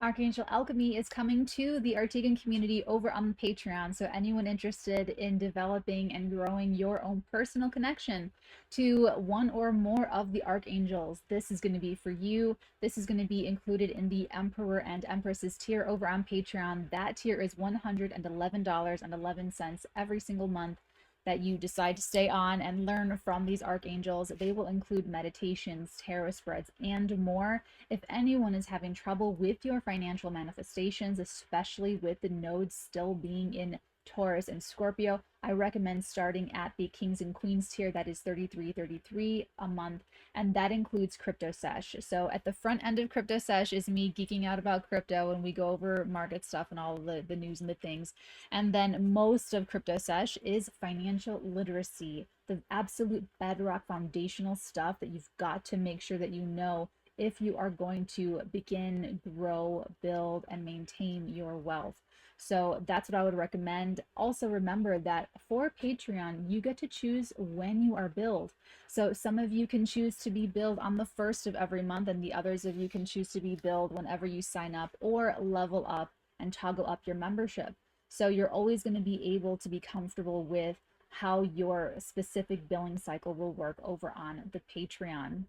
Archangel Alchemy is coming to the Arteagan community over on Patreon. So anyone interested in developing and growing your own personal connection to one or more of the archangels, this is going to be for you. This is going to be included in the Emperor and Empress's tier over on Patreon. That tier is $111.11 every single month that you decide to stay on and learn from these archangels. They will include meditations, tarot spreads, and more. If anyone is having trouble with your financial manifestations, especially with the nodes still being in Taurus and Scorpio, I recommend starting at the Kings and Queens tier. That is $33.33 a month, and that includes Crypto Sesh. So at the front end of Crypto Sesh is me geeking out about crypto, and we go over market stuff and all of the news and the things. And then most of Crypto Sesh is financial literacy, the absolute bedrock foundational stuff that you've got to make sure that you know if you are going to begin, grow, build, and maintain your wealth. So that's what I would recommend. Also remember that for Patreon, you get to choose when you are billed. So some of you can choose to be billed on the first of every month, and the others of you can choose to be billed whenever you sign up or level up and toggle up your membership. So you're always going to be able to be comfortable with how your specific billing cycle will work over on the Patreon.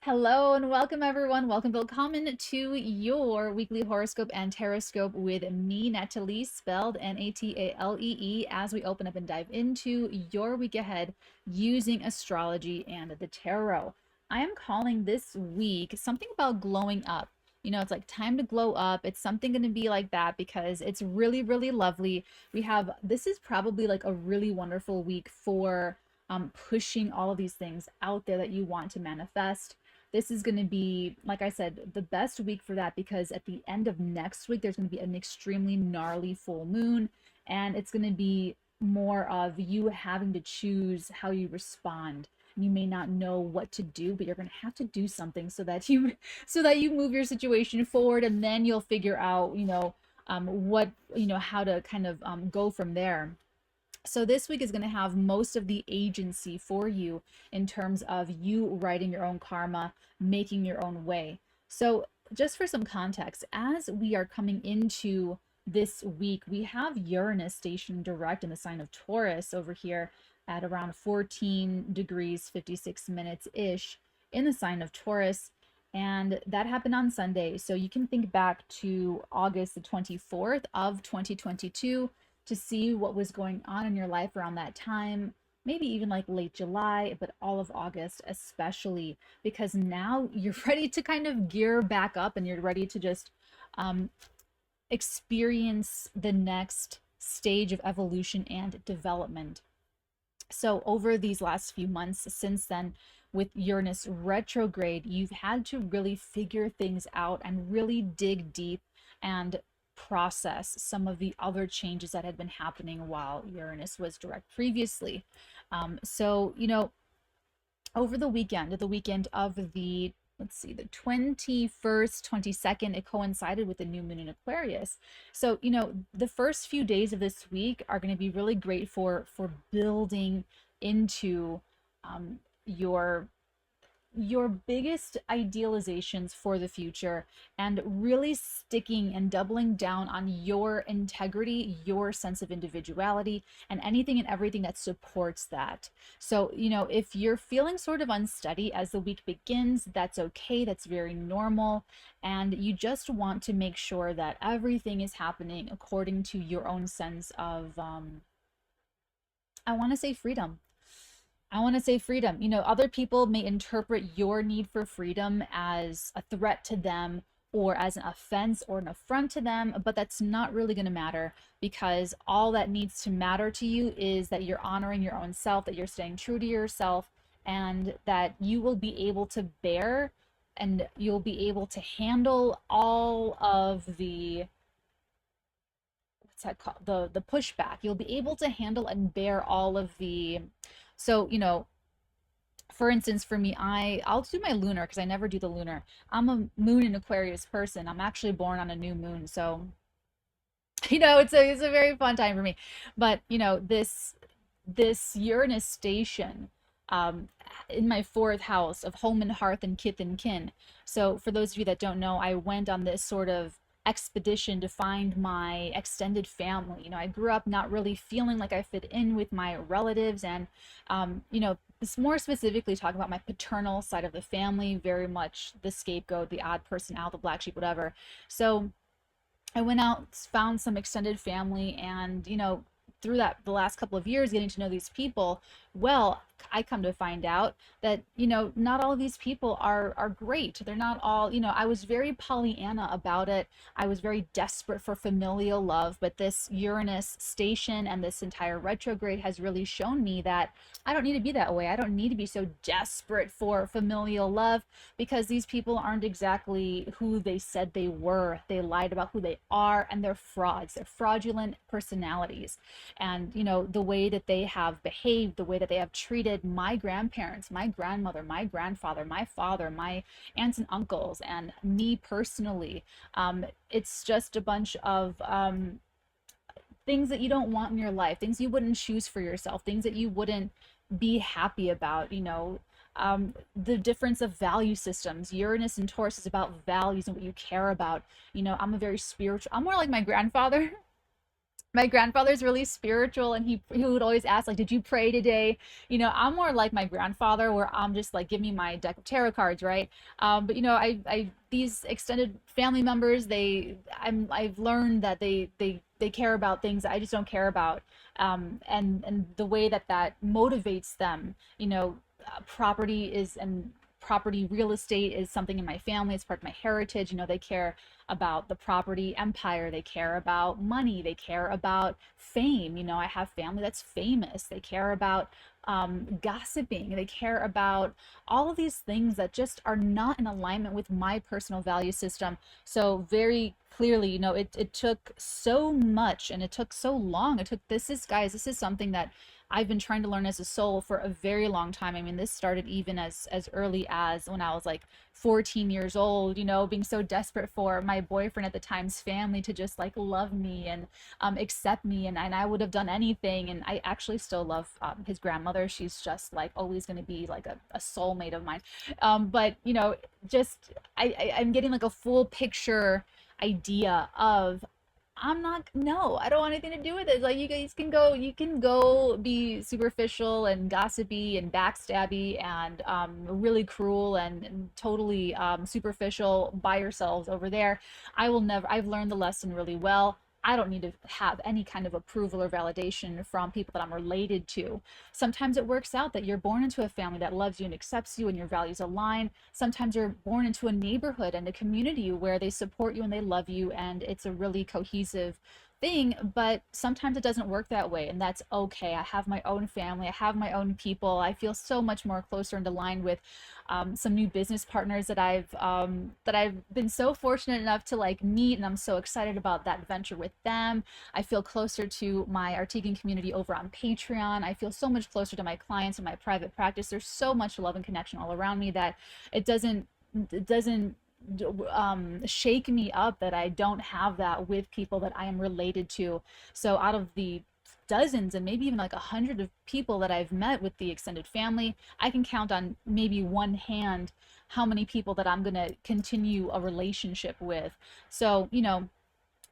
Hello and welcome everyone. Willkommen to your weekly horoscope and taroscope with me, Natalie, spelled Natalee, as we open up and dive into your week ahead using astrology and the tarot. I am calling this week something about glowing up. You know, it's like time to glow up. It's something going to be like that because it's really, really lovely. This is probably like a really wonderful week for pushing all of these things out there that you want to manifest. This is going to be, like I said, the best week for that because at the end of next week, there's going to be an extremely gnarly full moon, and it's going to be more of you having to choose how you respond. You may not know what to do, but you're going to have to do something so that you move your situation forward, and then you'll figure out, how to kind of go from there. So this week is going to have most of the agency for you in terms of you writing your own karma, making your own way. So just for some context, as we are coming into this week, we have Uranus stationed direct in the sign of Taurus over here at around 14 degrees 56 minutes ish in the sign of Taurus. And that happened on Sunday. So you can think back to August the 24th of 2022 to see what was going on in your life around that time, maybe even like late July, but all of August especially, because now you're ready to kind of gear back up and you're ready to just experience the next stage of evolution and development. So over these last few months since then, with Uranus retrograde, you've had to really figure things out and really dig deep and process some of the other changes that had been happening while Uranus was direct previously. Over the weekend of the 21st, 22nd, it coincided with the new moon in Aquarius. So, the first few days of this week are going to be really great for building into your biggest idealizations for the future and really sticking and doubling down on your integrity, your sense of individuality, and anything and everything that supports that. So, if you're feeling sort of unsteady as the week begins, that's okay. That's very normal. And you just want to make sure that everything is happening according to your own sense of, I want to say freedom. Other people may interpret your need for freedom as a threat to them or as an offense or an affront to them, but that's not really going to matter because all that needs to matter to you is that you're honoring your own self, that you're staying true to yourself, and that you will be able to bear and you'll be able to handle all of the the pushback. You'll be able to handle and bear all of the for instance, for me, I'll do my lunar because I never do the lunar. I'm a moon in Aquarius person. I'm actually born on a new moon, so it's a very fun time for me. But this Uranus station in my fourth house of home and hearth and kith and kin. So for those of you that don't know, I went on this sort of expedition to find my extended family. You know, I grew up not really feeling like I fit in with my relatives, and you know, this more specifically talking about my paternal side of the family, very much the scapegoat, the odd person out, the black sheep, whatever. So I went out, found some extended family, and you know, through that the last couple of years getting to know these people, well, I come to find out that, you know, not all of these people are great. They're not all, you know, I was very Pollyanna about it. I was very desperate for familial love, but this Uranus station and this entire retrograde has really shown me that I don't need to be that way. I don't need to be so desperate for familial love, because these people aren't exactly who they said they were. They lied about who they are, and they're frauds. They're fraudulent personalities. And, you know, the way that they have behaved, the way that they have treated my grandparents, my grandmother, my grandfather, my father, my aunts and uncles, and me personally, it's just a bunch of things that you don't want in your life, things you wouldn't choose for yourself, things that you wouldn't be happy about, you know. The difference of value systems. Uranus and Taurus is about values and what you care about. You know, I'm a very spiritual, I'm more like my grandfather. My grandfather's really spiritual, and he would always ask, like, did you pray today? You know, I'm more like my grandfather, where I'm just like, give me my deck of tarot cards, right? But you know, I these extended family members, I've learned that they care about things that I just don't care about. And the way that that motivates them, you know, property is, and property, real estate is something in my family. It's part of my heritage. You know, they care about the property empire. They care about money. They care about fame. You know, I have family that's famous. They care about gossiping. They care about all of these things that just are not in alignment with my personal value system. So very clearly, you know, it took so much, and it took so long. It took, this is, guys, this is something that I've been trying to learn as a soul for a very long time. I mean, this started even as early as when I was like 14 years old, you know, being so desperate for my boyfriend at the time's family to just like love me and accept me, and I would have done anything. And I actually still love his grandmother. She's just like always going to be like a soulmate of mine. But you know, just I'm getting like a full picture idea of, I'm not, no, I don't want anything to do with it. Like, you can go be superficial and gossipy and backstabby and really cruel and totally superficial by yourselves over there. I will never, I've learned the lesson really well. I don't need to have any kind of approval or validation from people that I'm related to. Sometimes it works out that you're born into a family that loves you and accepts you and your values align. Sometimes you're born into a neighborhood and a community where they support you and they love you, and it's a really cohesive thing. But sometimes it doesn't work that way, and that's okay. I have my own family. I have my own people. I feel so much more closer and aligned with some new business partners that I've been so fortunate enough to like meet, and I'm so excited about that venture with them. I feel closer to my Arteagan community over on Patreon. I feel so much closer to my clients and my private practice. There's so much love and connection all around me that it doesn't shake me up that I don't have that with people that I am related to. So out of the dozens and maybe even like 100 of people that I've met with the extended family, I can count on maybe one hand how many people that I'm going to continue a relationship with. So, you know,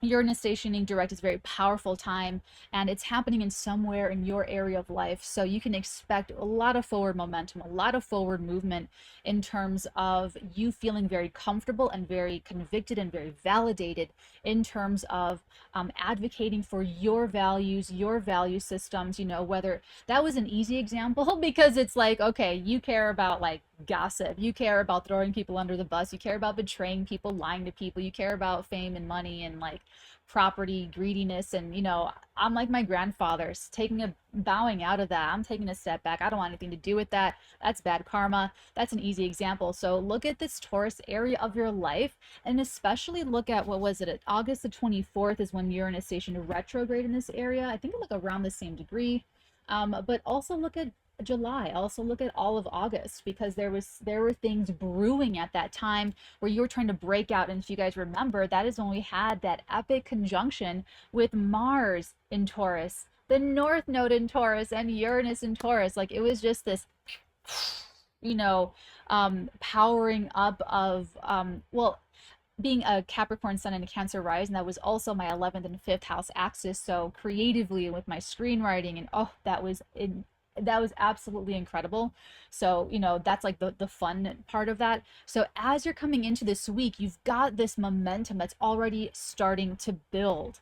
Uranus stationing direct is a very powerful time, and it's happening in somewhere in your area of life. So you can expect a lot of forward momentum, a lot of forward movement in terms of you feeling very comfortable and very convicted and very validated in terms of advocating for your values, your value systems. You know, whether that was an easy example because it's like, okay, you care about like gossip, you care about throwing people under the bus, you care about betraying people, lying to people, you care about fame and money and like property greediness. And you know, I'm like my grandfather's taking a bowing out of that. I'm taking a step back. I don't want anything to do with that. That's bad karma. That's an easy example. So look at this Taurus area of your life, and especially look at, what was it, August the 24th is when Uranus stationed retrograde in this area. I think like around the same degree. But also look at July. Also look at all of August, because there were things brewing at that time where you were trying to break out. And if you guys remember, that is when we had that epic conjunction with Mars in Taurus, the North Node in Taurus, and Uranus in Taurus. Like, it was just this, you know, powering up of well, being a Capricorn sun and a Cancer rising, that was also my 11th and 5th house axis. So creatively with my screenwriting, and oh, that was absolutely incredible. So, you know, that's like the fun part of that. So as you're coming into this week, you've got this momentum that's already starting to build.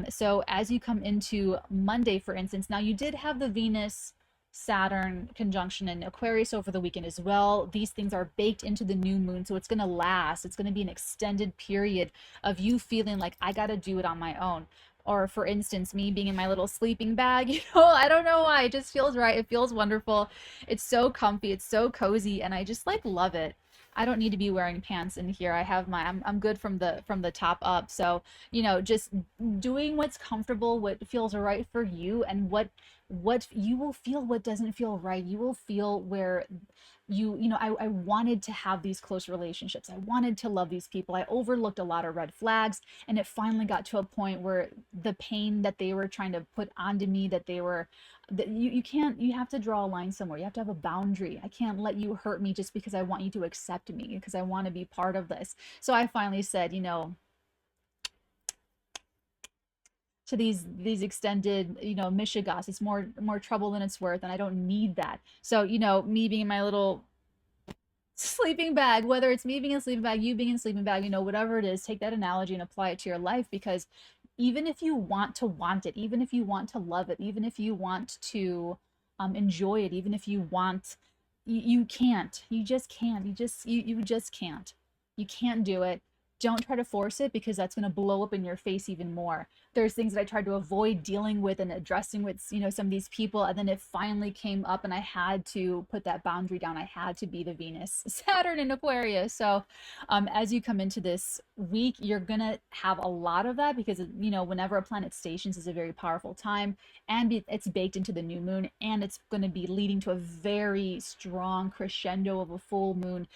So as you come into Monday, for instance, now you did have the Venus Saturn conjunction in Aquarius over the weekend as well. These things are baked into the new moon, so it's going to last. It's going to be an extended period of you feeling like I got to do it on my own. Or for instance, me being in my little sleeping bag, you know, I don't know why, it just feels right. It feels wonderful. It's so comfy, it's so cozy, and I just like love it. I don't need to be wearing pants in here. I have my I'm good from the top up. So, you know, just doing what's comfortable, what feels right for you, and what you will feel what doesn't feel right. You will feel where you know, I wanted to have these close relationships. I wanted to love these people. I overlooked a lot of red flags, and it finally got to a point where the pain that they were trying to put onto me, that they were that you can't, you have to draw a line somewhere. You have to have a boundary. I can't let you hurt me just because I want you to accept me, because I want to be part of this. So I finally said, you know, to these extended, you know, mishigas, it's more trouble than it's worth, and I don't need that. So, you know, me being in my little sleeping bag, whether it's me being in a sleeping bag, you being in a sleeping bag, you know, whatever it is, take that analogy and apply it to your life. Because even if you want to want it, even if you want to love it, even if you want to enjoy it, even if you want, you can't, you just can't, you just can't, you can't do it. Don't try to force it, because that's going to blow up in your face even more. There's things that I tried to avoid dealing with and addressing with, you know, some of these people, and then it finally came up and I had to put that boundary down. I had to be the Venus Saturn in Aquarius. So as you come into this week, you're gonna have a lot of that, because, you know, whenever a planet stations is a very powerful time, and it's baked into the new moon, and it's going to be leading to a very strong crescendo of a full moon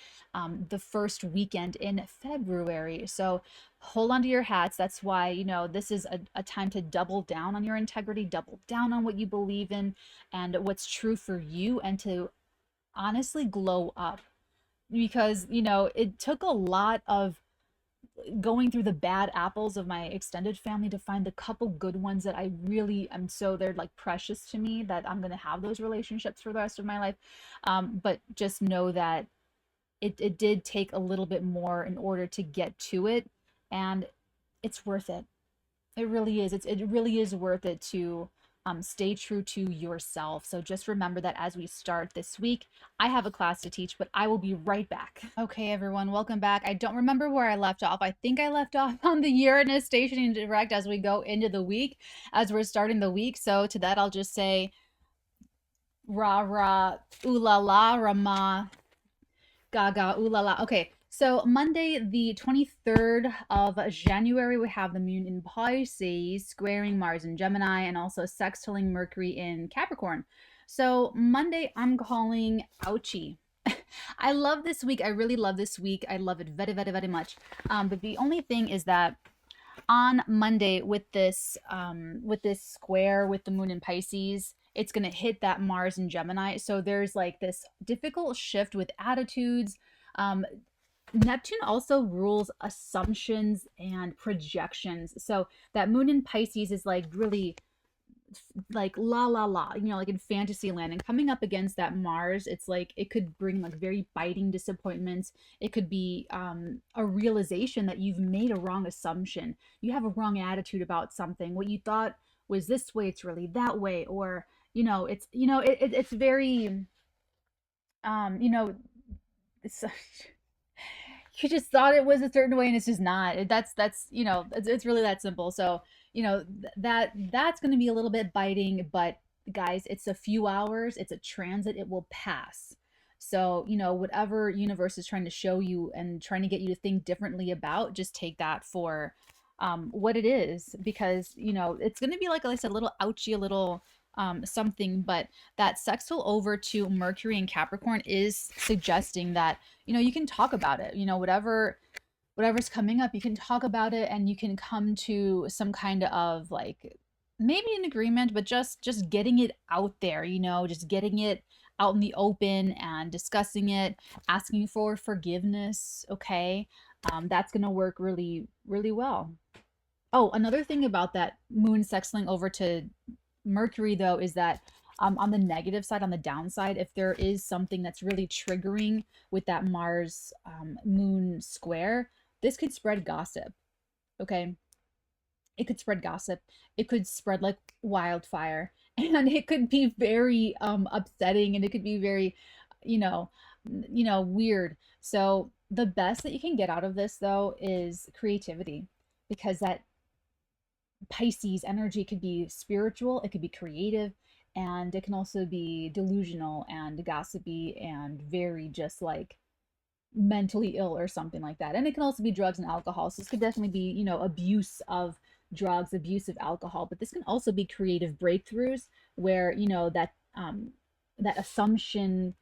the first weekend in February. So hold on to your hats. That's why, you know, this is a time to double down on your integrity, double down on what you believe in and what's true for you, and to honestly glow up. Because, you know, it took a lot of going through the bad apples of my extended family to find the couple good ones that I really am, so they're like precious to me, that I'm going to have those relationships for the rest of my life. But just know that it did take a little bit more in order to get to it, and it's worth it. It really is. It really is worth it to stay true to yourself. So just remember that as we start this week. I have a class to teach, but I will be right back. Okay, everyone, welcome back. I don't remember where I left off. I think I left off on the Uranus stationing direct as we go into the week, as we're starting the week. So to that, I'll just say, rah rah, ooh la la, rama, gaga, ooh la la. Okay, so Monday, the 23rd of January, we have the moon in Pisces, squaring Mars in Gemini, and also sextiling Mercury in Capricorn. So Monday, I'm calling Ouchie. I love this week. I really love this week. I love it very, very, very much. But the only thing is that on Monday with this square with the moon in Pisces, it's going to hit that Mars in Gemini. So there's like this difficult shift with attitudes. Um, Neptune also rules assumptions and projections. So that moon in Pisces is like really like la la la, you know, like in fantasy land, and coming up against that Mars, it's like it could bring like very biting disappointments. It could be a realization that you've made a wrong assumption, you have a wrong attitude about something. What you thought was this way, it's really that way. Or, you know, it's, you know, it's very you know, it's you just thought it was a certain way and it's just not. That's you know, it's really that simple. So, you know, that's going to be a little bit biting, but guys, it's a few hours, it's a transit, it will pass. So, you know, whatever universe is trying to show you and trying to get you to think differently about, just take that for what it is, because, you know, it's going to be, like I said, a little ouchy, a little something. But that sextile over to Mercury and Capricorn is suggesting that, you know, you can talk about it, you know, whatever's coming up, you can talk about it, and you can come to some kind of like maybe an agreement, but just getting it out there, you know, just getting it out in the open and discussing it, asking for forgiveness. Okay. That's going to work really, really well. Oh, another thing about that moon sextiling over to Mercury, though, is that on the negative side, on the downside, if there is something that's really triggering with that Mars moon square, this could spread gossip. Okay. It could spread gossip. It could spread like wildfire. And it could be very upsetting, and it could be very, you know, weird. So the best that you can get out of this though is creativity, because that Pisces energy could be spiritual, it could be creative, and it can also be delusional and gossipy and very just like mentally ill or something like that. And it can also be drugs and alcohol. So this could definitely be, abuse of drugs, abuse of alcohol, but this can also be creative breakthroughs where, that assumption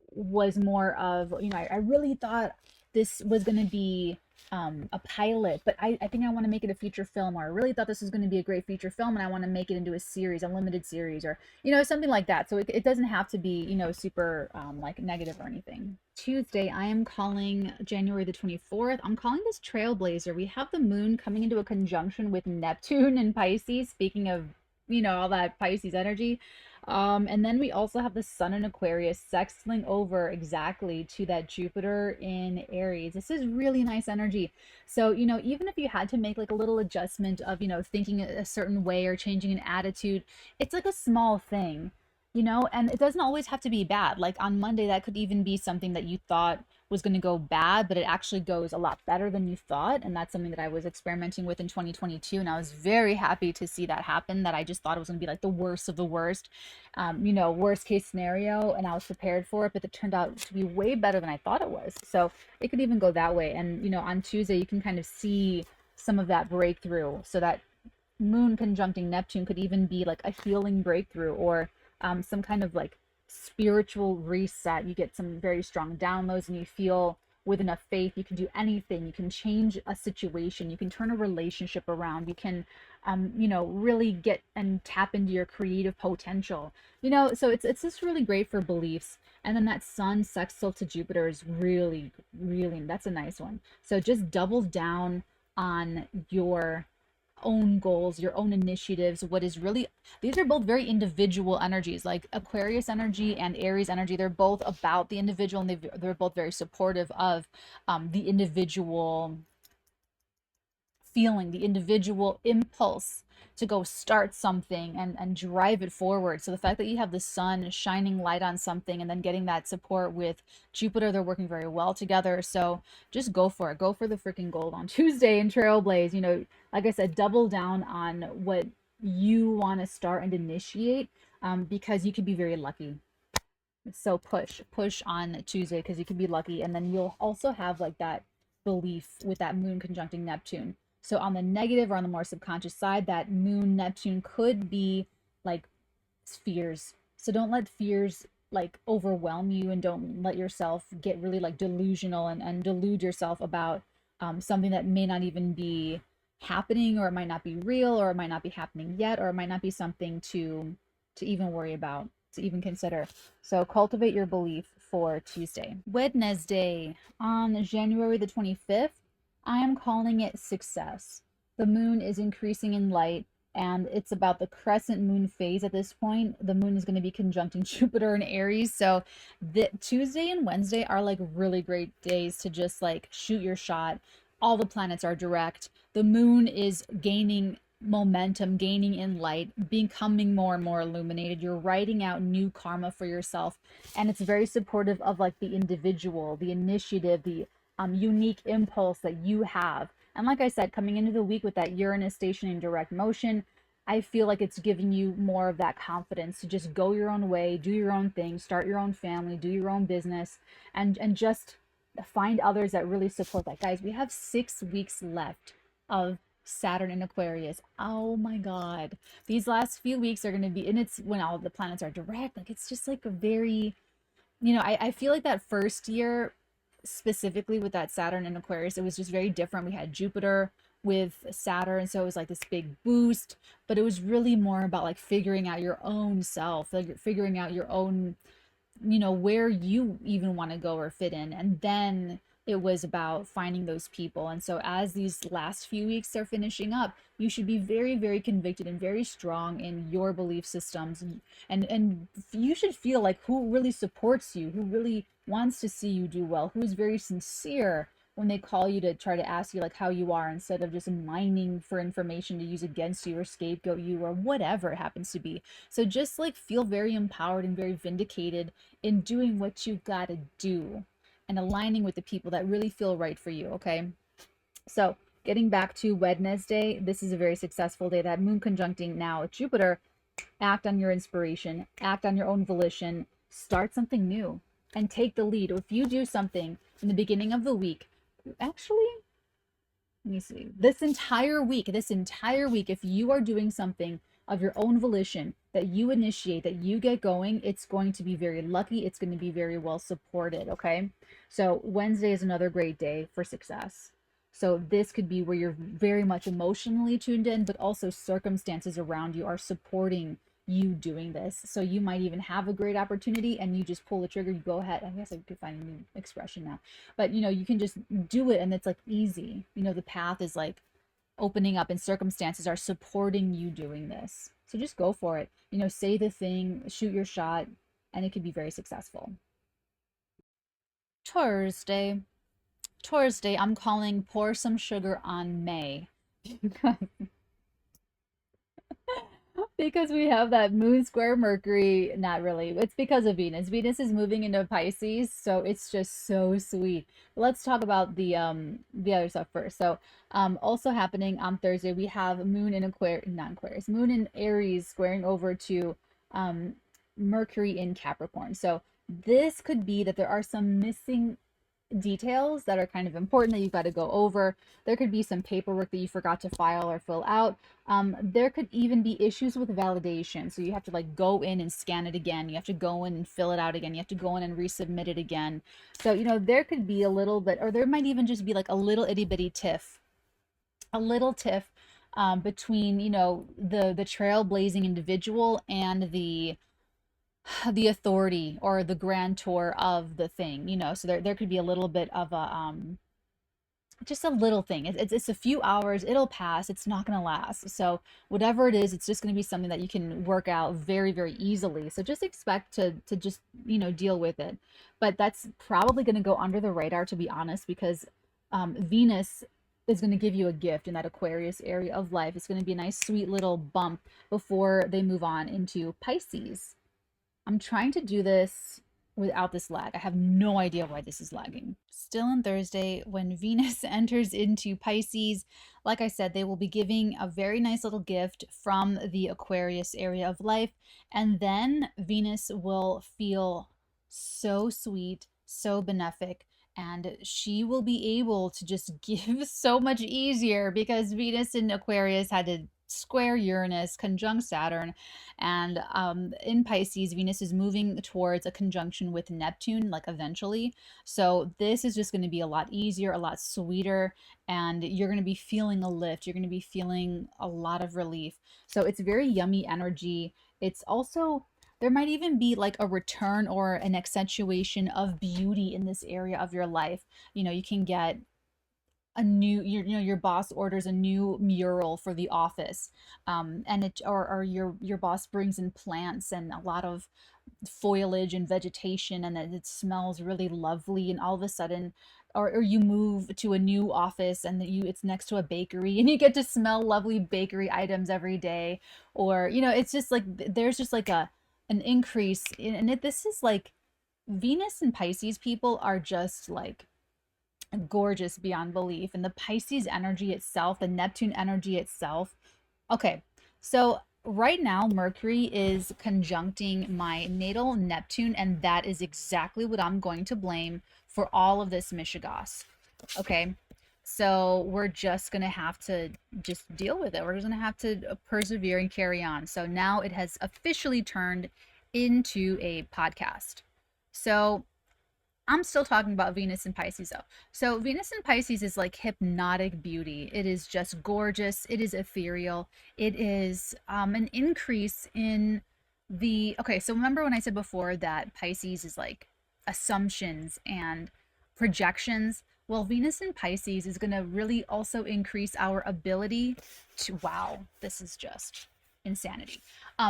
was more of, I really thought this was going to be a pilot, but I think I want to make it a feature film, or I really thought this was going to be a great feature film and I want to make it into a series, a limited series, or, something like that. So it doesn't have to be, super like negative or anything. Tuesday, I am calling January the 24th. I'm calling this Trailblazer. We have the moon coming into a conjunction with Neptune and Pisces. Speaking of, all that Pisces energy. And then we also have the sun in Aquarius sextiling over exactly to that Jupiter in Aries. This is really nice energy. So, even if you had to make like a little adjustment of, thinking a certain way or changing an attitude, it's like a small thing, and it doesn't always have to be bad. Like on Monday, that could even be something that you thought was going to go bad, but it actually goes a lot better than you thought. And that's something that I was experimenting with in 2022. And I was very happy to see that happen, that I just thought it was going to be like the worst of the worst, worst case scenario. And I was prepared for it, but it turned out to be way better than I thought it was. So it could even go that way. And, on Tuesday, you can kind of see some of that breakthrough. So that moon conjuncting Neptune could even be like a healing breakthrough, or some kind of like spiritual reset. You get some very strong downloads and you feel with enough faith you can do anything. You can change a situation, you can turn a relationship around, you can really get and tap into your creative potential, so it's just really great for beliefs. And then that sun sextile to Jupiter is really, really, that's a nice one. So just double down on your own goals, your own initiatives, what is really, these are both very individual energies, like Aquarius energy and Aries energy. They're both about the individual, and they're both very supportive of the individual feeling, the individual impulse to go start something and drive it forward. So the fact that you have the sun shining light on something and then getting that support with Jupiter, they're working very well together. So just go for it. Go for the freaking gold on Tuesday and Trailblaze. Like I said, double down on what you want to start and initiate, because you could be very lucky. So push on Tuesday because you could be lucky. And then you'll also have like that belief with that moon conjuncting Neptune. So on the negative or on the more subconscious side, that moon Neptune could be like fears. So don't let fears like overwhelm you, and don't let yourself get really like delusional and delude yourself about something that may not even be happening, or it might not be real, or it might not be happening yet, or it might not be something to even worry about, to even consider. So cultivate your belief for Tuesday. Wednesday, on January the 25th, I am calling it success. The moon is increasing in light, and it's about the crescent moon phase at this point. The moon is going to be conjuncting Jupiter in Aries. So the Tuesday and Wednesday are like really great days to just like shoot your shot. All the planets are direct. The moon is gaining momentum, gaining in light, becoming more and more illuminated. You're writing out new karma for yourself, and it's very supportive of like the individual, the initiative, the unique impulse that you have. And like I said, coming into the week with that Uranus station in direct motion, I feel like it's giving you more of that confidence to just go your own way, do your own thing, start your own family, do your own business, and just find others that really support that. Guys, we have 6 weeks left of Saturn in Aquarius. Oh my God. These last few weeks are going to be, and it's when all the planets are direct. Like, it's just like a very, I feel like that first year, specifically with that Saturn in Aquarius, it was just very different. We had Jupiter with Saturn, so it was like this big boost, but it was really more about like figuring out your own self, like figuring out your own, where you even want to go or fit in. And then it was about finding those people. And so as these last few weeks are finishing up, you should be very, very convicted and very strong in your belief systems. And you should feel like who really supports you, who really wants to see you do well, who's very sincere when they call you to try to ask you like how you are, instead of just mining for information to use against you or scapegoat you or whatever it happens to be. So just like feel very empowered and very vindicated in doing what you gotta do and aligning with the people that really feel right for you. Okay, so getting back to Wednesday, this is a very successful day. That moon conjuncting now Jupiter. Act on your inspiration, act on your own volition, start something new and take the lead. If you do something in the beginning of the week, actually, let me see, this entire week, if you are doing something of your own volition that you initiate, that you get going, it's going to be very lucky. It's going to be very well supported. Okay, so Wednesday is another great day for success. So this could be where you're very much emotionally tuned in, but also circumstances around you are supporting you doing this. So you might even have a great opportunity and you just pull the trigger, you go ahead. I guess I could find a new expression now, but you know, you can just do it and it's like easy. You know, the path is like opening up and circumstances are supporting you doing this. So just go for it. You know, say the thing, shoot your shot, and it could be very successful. Thursday. Thursday, I'm calling pour some sugar on May. Because we have that moon square Mercury. Not really, it's because of Venus is moving into Pisces, so it's just so sweet. Let's talk about the other stuff first. So also happening on Thursday, we have moon in Aquarius, not Aquarius, moon in Aries squaring over to um Mercury in Capricorn. So this could be that there are some missing details that are kind of important that you've got to go over. There could be some paperwork that you forgot to file or fill out. There could even be issues with validation. So you have to like go in and scan it again. You have to go in and fill it out again. You have to go in and resubmit it again. So, you know, there could be a little bit, or there might even just be like a little itty bitty tiff, a little tiff between, you know, the trailblazing individual and the authority or the grantor of the thing, you know. So there could be a little bit of a just a little thing. It's a few hours, it'll pass, it's not going to last. So whatever it is, it's just going to be something that you can work out very, very easily. So just expect to just, you know, deal with it. But that's probably going to go under the radar, to be honest, because Venus is going to give you a gift in that Aquarius area of life. It's going to be a nice sweet little bump before they move on into Pisces. I'm trying to do this without this lag. I have no idea why this is lagging. Still on Thursday, when Venus enters into Pisces, like I said, they will be giving a very nice little gift from the Aquarius area of life. And then Venus will feel so sweet, so benefic, and she will be able to just give so much easier because Venus in Aquarius had to square Uranus, conjunct Saturn, and in Pisces, Venus is moving towards a conjunction with Neptune, like eventually. So this is just going to be a lot easier, a lot sweeter, and you're going to be feeling a lift. You're going to be feeling a lot of relief. So it's very yummy energy. It's also, there might even be like a return or an accentuation of beauty in this area of your life. You know, you can get a new, you know, your boss orders a new mural for the office, and it, or your boss brings in plants and a lot of foliage and vegetation, and it smells really lovely, and all of a sudden, or you move to a new office and it's next to a bakery and you get to smell lovely bakery items every day. Or you know, it's just like there's just like a an increase and this is like Venus and Pisces people are just like gorgeous beyond belief. And the Pisces energy itself, the Neptune energy itself. Okay, so right now Mercury is conjuncting my natal Neptune, and that is exactly what I'm going to blame for all of this mishigas. Okay, so we're just gonna have to just deal with it. We're just gonna have to persevere and carry on. So now it has officially turned into a podcast. So I'm still talking about Venus and Pisces though. So Venus and Pisces is like hypnotic beauty. It is just gorgeous. It is ethereal. It is an increase in the, okay, so remember when I said before that Pisces is like assumptions and projections? Well, Venus in Pisces is going to really also increase our ability to, wow, this is just insanity.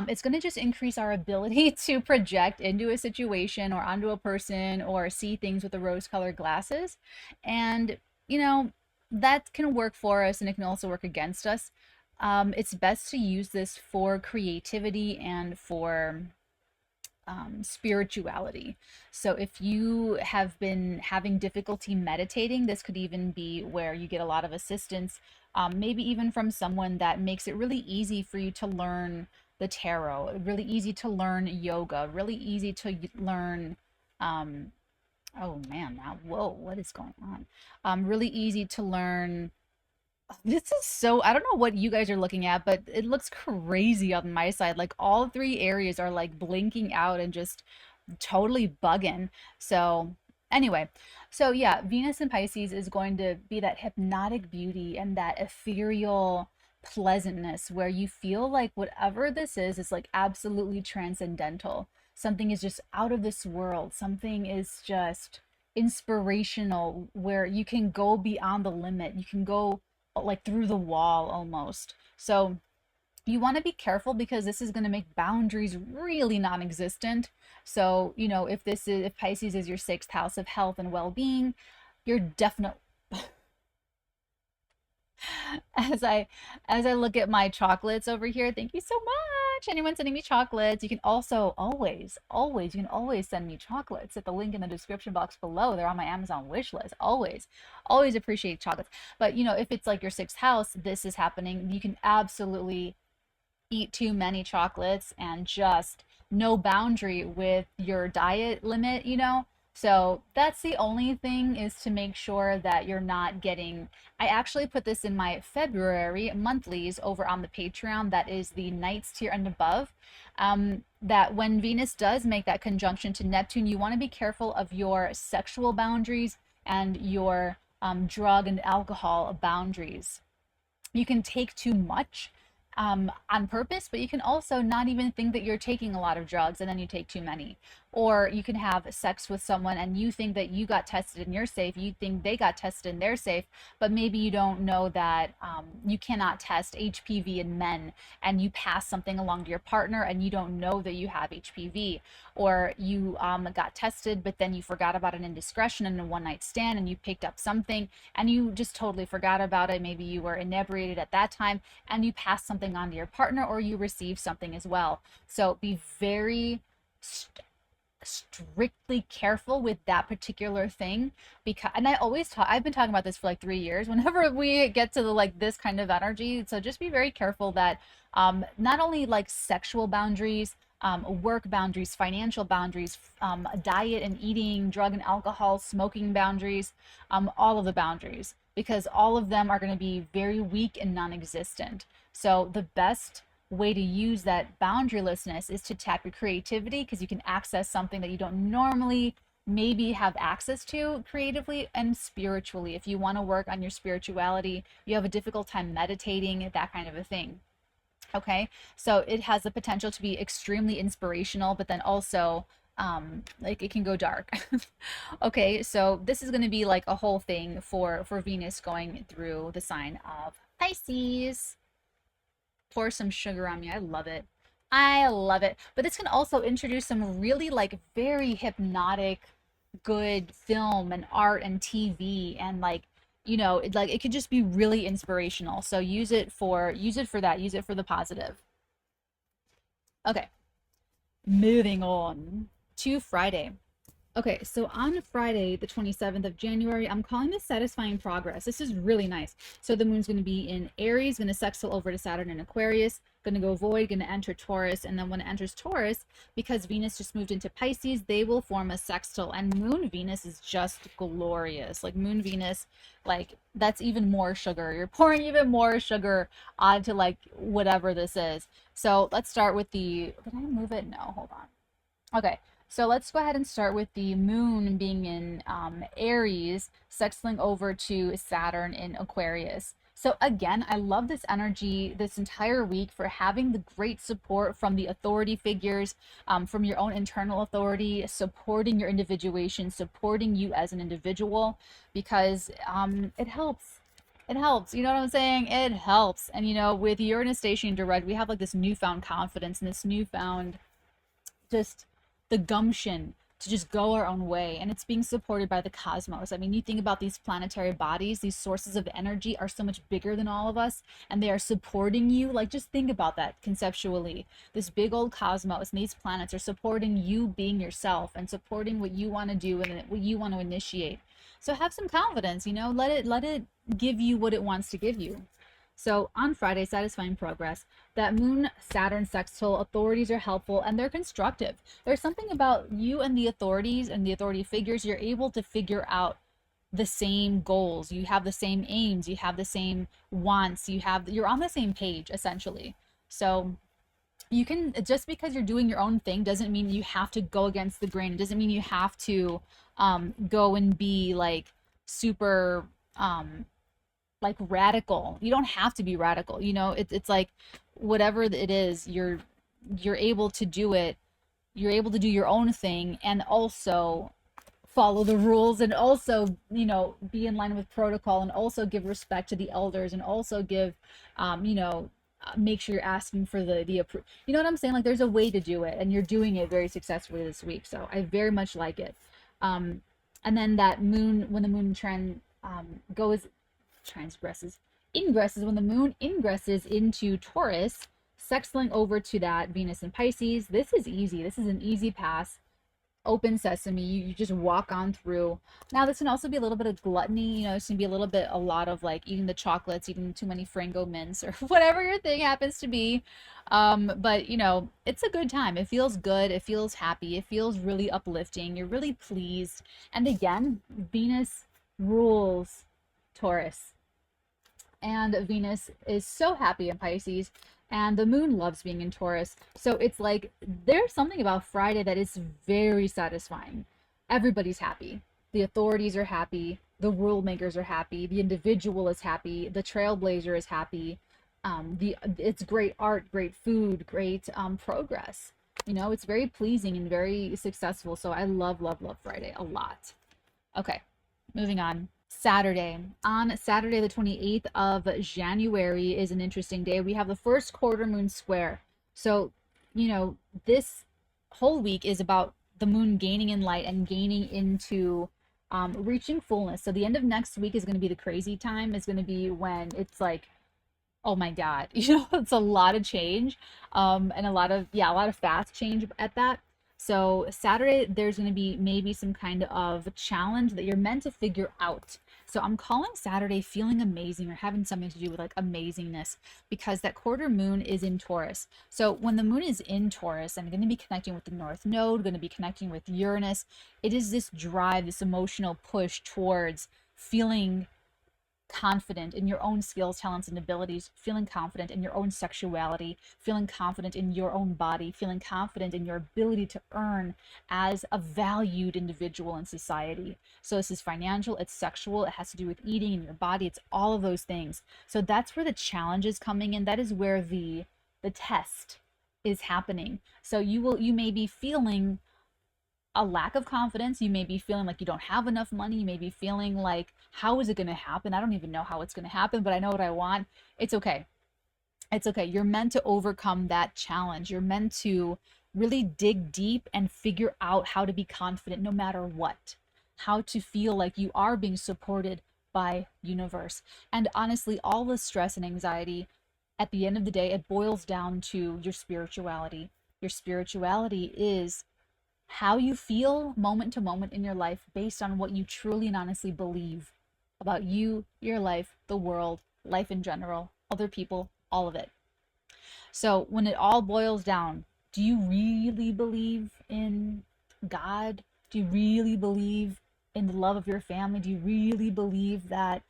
It's going to just increase our ability to project into a situation or onto a person or see things with the rose-colored glasses. And, you know, that can work for us and it can also work against us. It's best to use this for creativity and for spirituality. So if you have been having difficulty meditating, this could even be where you get a lot of assistance, maybe even from someone that makes it really easy for you to learn the tarot, really easy to learn yoga, really easy to learn, oh man, now, whoa, what is going on? Really easy to learn. This is so, I don't know what you guys are looking at, but it looks crazy on my side. Like all three areas are like blinking out and just totally bugging. So anyway, so yeah, Venus in Pisces is going to be that hypnotic beauty and that ethereal pleasantness where you feel like whatever this is like absolutely transcendental. Something is just out of this world. Something is just inspirational where you can go beyond the limit. You can go like through the wall almost. So you want to be careful because this is going to make boundaries really non-existent. So, you know, if Pisces is your sixth house of health and well-being, you're definitely as I look at my chocolates over here, thank you so much. Anyone sending me chocolates, you can also always, you can always send me chocolates at the link in the description box below. They're on my Amazon wish list. Always appreciate chocolates. But you know, if it's like your sixth house, this is happening. You can absolutely eat too many chocolates and just no boundary with your diet limit, you know? So that's the only thing, is to make sure that you're not getting, I actually put this in my February monthlies over on the Patreon. That is the Knights tier and above. That when Venus does make that conjunction to Neptune, you want to be careful of your sexual boundaries and your drug and alcohol boundaries. You can take too much on purpose, but you can also not even think that you're taking a lot of drugs and then you take too many. Or you can have sex with someone and you think that you got tested and you're safe. You think they got tested and they're safe, but maybe you don't know that you cannot test HPV in men, and you pass something along to your partner and you don't know that you have HPV. Or you got tested, but then you forgot about an indiscretion in a one night stand and you picked up something and you just totally forgot about it. Maybe you were inebriated at that time and you passed something on to your partner, or you received something as well. So be very strictly careful with that particular thing, because, and I always talk, I've been talking about this for like 3 years whenever we get to the like this kind of energy. So just be very careful that not only like sexual boundaries, work boundaries, financial boundaries, diet and eating, drug and alcohol, smoking boundaries, all of the boundaries, because all of them are going to be very weak and non-existent. So the best way to use that boundarylessness is to tap your creativity, because you can access something that you don't normally maybe have access to creatively and spiritually. If you want to work on your spirituality, you have a difficult time meditating, that kind of a thing. Okay, so it has the potential to be extremely inspirational, but then also like it can go dark. Okay, so this is going to be like a whole thing for Venus going through the sign of Pisces. Pour some sugar on me. I love it. I love it. But this can also introduce some really like very hypnotic, good film and art and TV, and like, you know, it could just be really inspirational. So use it for that. Use it for the positive. Okay, moving on to Friday. Okay, so on Friday, the 27th of January, I'm calling this satisfying progress. This is really nice. So the moon's going to be in Aries, going to sextile over to Saturn in Aquarius, going to go void, going to enter Taurus, and then when it enters Taurus, because Venus just moved into Pisces, they will form a sextile, and Moon Venus is just glorious. Like Moon Venus, like that's even more sugar. You're pouring even more sugar onto like whatever this is. So let's start with the, did I move it? No, hold on. Okay. So let's go ahead and start with the moon being in Aries, sextiling over to Saturn in Aquarius. So again, I love this energy this entire week for having the great support from the authority figures, from your own internal authority, supporting your individuation, supporting you as an individual, because it helps. It helps. You know what I'm saying? It helps. And you know, with Uranus stationing direct, we have like this newfound confidence and this newfound just the gumption to just go our own way, and it's being supported by the cosmos. I mean, you think about these planetary bodies, these sources of energy are so much bigger than all of us, and they are supporting you. Like, just think about that conceptually. This big old cosmos and these planets are supporting you being yourself and supporting what you want to do and what you want to initiate. So have some confidence, you know, let it give you what it wants to give you. So on Friday, satisfying progress, that Moon Saturn sextile, authorities are helpful and they're constructive. There's something about you and the authorities and the authority figures, you're able to figure out the same goals. You have the same aims, you have the same wants, you're on the same page essentially. So you can, just because you're doing your own thing doesn't mean you have to go against the grain. It doesn't mean you have to go and be like super like radical. You don't have to be radical, you know. It's like whatever it is, you're able to do it. You're able to do your own thing and also follow the rules, and also, you know, be in line with protocol, and also give respect to the elders, and also give you know, make sure you're asking for the you know what I'm saying? Like, there's a way to do it, and you're doing it very successfully this week, so I very much like it. And then that moon, when the moon trend goes transgresses ingresses, when the moon ingresses into Taurus, sextiling over to that Venus in Pisces. This is easy. This is an easy pass. Open sesame. You just walk on through. Now this can also be a little bit of gluttony, you know. It's gonna be a lot of like eating the chocolates, eating too many Frango mints, or whatever your thing happens to be. But you know, it's a good time. It feels good, it feels happy, it feels really uplifting, you're really pleased. And again, Venus rules Taurus, and Venus is so happy in Pisces, and the moon loves being in Taurus. So it's like there's something about Friday that is very satisfying. Everybody's happy. The authorities are happy. The rule makers are happy. The individual is happy. The trailblazer is happy. It's great art, great food, great progress. You know, it's very pleasing and very successful. So I love, love, love Friday a lot. Okay, moving on. Saturday. On Saturday, the 28th of January is an interesting day. We have the first quarter moon square. So, you know, this whole week is about the moon gaining in light and gaining into reaching fullness. So the end of next week is going to be the crazy time. It's going to be when it's like, oh my God, you know, it's a lot of change, and a lot of fast change at that. So Saturday, there's going to be maybe some kind of challenge that you're meant to figure out. So I'm calling Saturday feeling amazing, or having something to do with like amazingness, because that quarter moon is in Taurus. So when the moon is in Taurus, I'm going to be connecting with the North Node, going to be connecting with Uranus. It is this drive, this emotional push towards feeling confident in your own skills, talents, and abilities, feeling confident in your own sexuality, feeling confident in your own body, feeling confident in your ability to earn as a valued individual in society. So this is financial, it's sexual, it has to do with eating and your body, it's all of those things. So that's where the challenge is coming in. That is where the test is happening. So you may be feeling a lack of confidence. You may be feeling like you don't have enough money. You may be feeling like, how is it going to happen? I don't even know how it's going to happen, but I know what I want. It's okay. It's okay. You're meant to overcome that challenge. You're meant to really dig deep and figure out how to be confident no matter what. How to feel like you are being supported by universe. And honestly, all the stress and anxiety, at the end of the day, it boils down to your spirituality. Your spirituality is how you feel moment to moment in your life based on what you truly and honestly believe about you, your life, the world, life in general, other people, all of it. So when it all boils down, do you really believe in God? Do you really believe in the love of your family? Do you really believe that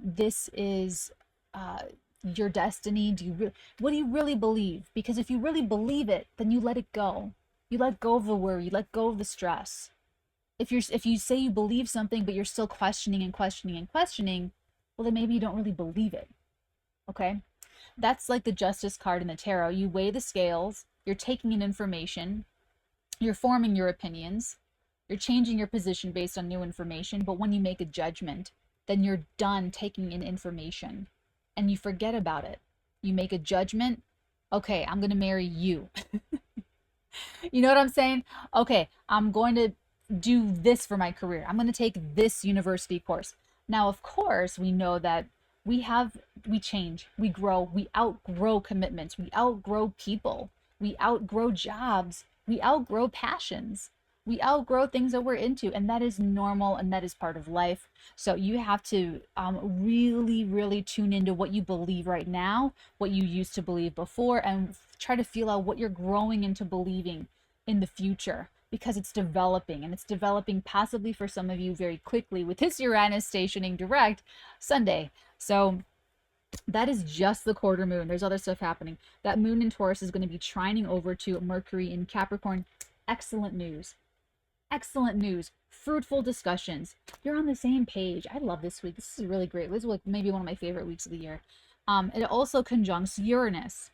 this is your destiny? What do you really believe? Because if you really believe it, then you let it go. You let go of the worry, you let go of the stress. If you say you believe something but you're still questioning and questioning and questioning, well, then maybe you don't really believe it. Okay, that's like the Justice card in the tarot. You weigh the scales, you're taking in information, you're forming your opinions, you're changing your position based on new information. But when you make a judgment, then you're done taking in information and you forget about it. You make a judgment. Okay, I'm going to marry you. You know what I'm saying? Okay, I'm going to do this for my career. I'm going to take this university course. Now, of course, we know that we change, we grow, we outgrow commitments, we outgrow people, we outgrow jobs, we outgrow passions, we outgrow things that we're into, and that is normal and that is part of life. So you have to really, really tune into what you believe right now, what you used to believe before, and try to feel out what you're growing into believing in the future, because it's developing, and it's developing possibly for some of you very quickly with this Uranus stationing direct Sunday. So that is just the quarter moon. There's other stuff happening. That moon in Taurus is going to be trining over to Mercury in Capricorn. Excellent news. Excellent news. Fruitful discussions. You're on the same page. I love this week. This is really great. This is like maybe one of my favorite weeks of the year. It also conjuncts Uranus.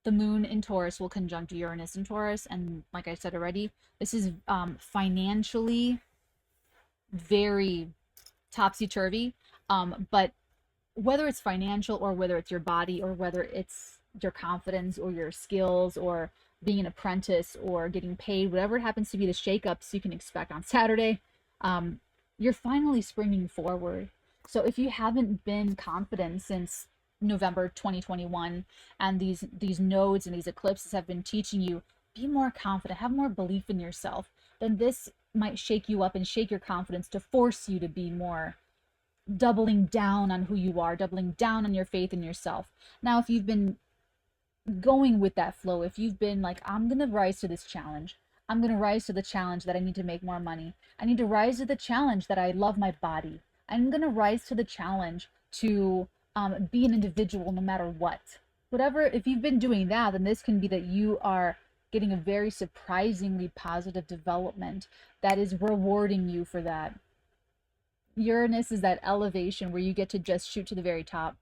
The moon in Taurus will conjunct Uranus in Taurus, and like I said already, this is financially very topsy-turvy. But whether it's financial, or whether it's your body, or whether it's your confidence or your skills, or being an apprentice or getting paid, whatever it happens to be, the shakeups you can expect on Saturday, you're finally springing forward. So if you haven't been confident since November 2021, and these nodes and these eclipses have been teaching you, be more confident, have more belief in yourself, then this might shake you up and shake your confidence to force you to be more doubling down on who you are, doubling down on your faith in yourself. Now, if you've been going with that flow, if you've been like, I'm going to rise to this challenge, I'm going to rise to the challenge that I need to make more money, I need to rise to the challenge that I love my body, I'm going to rise to the challenge to be an individual no matter what. Whatever, if you've been doing that, then this can be that you are getting a very surprisingly positive development that is rewarding you for that. Uranus is that elevation where you get to just shoot to the very top.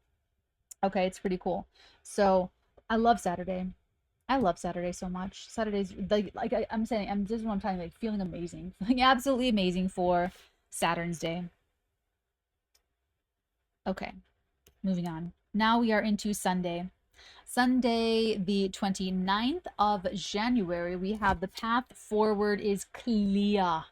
Okay, it's pretty cool. So I love Saturday. I love Saturday so much. Saturday's I'm saying, I'm just what I'm telling you, like feeling amazing, feeling absolutely amazing for Saturn's Day. Okay, moving on. Now we are into Sunday. Sunday, the 29th of January, we have the path forward is clear.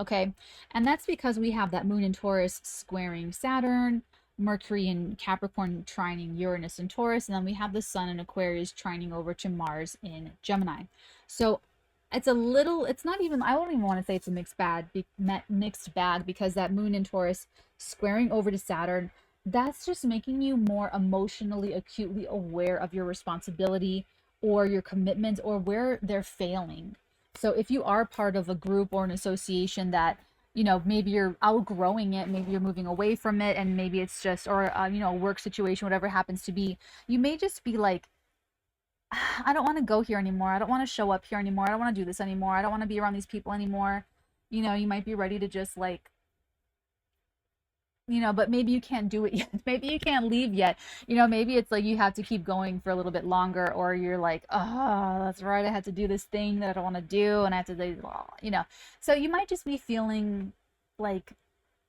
Okay, and that's because we have that moon in Taurus squaring Saturn, Mercury in Capricorn trining Uranus in Taurus, and then we have the sun in Aquarius trining over to Mars in Gemini. So it's a little, it's not even, I don't even want to say it's a mixed bag, because that moon in Taurus squaring over to Saturn, that's just making you more emotionally acutely aware of your responsibility or your commitments, or where they're failing. So if you are part of a group or an association that, you know, maybe you're outgrowing it, maybe you're moving away from it, and maybe it's just, or, you know, a work situation, whatever it happens to be, you may just be like, I don't want to go here anymore. I don't want to show up here anymore. I don't want to do this anymore. I don't want to be around these people anymore. You know, you might be ready to just like, you know, but maybe you can't do it yet. Maybe you can't leave yet. You know, maybe it's like you have to keep going for a little bit longer, or you're like, oh, that's right, I had to do this thing that I don't want to do, and I have to do, you know. So you might just be feeling like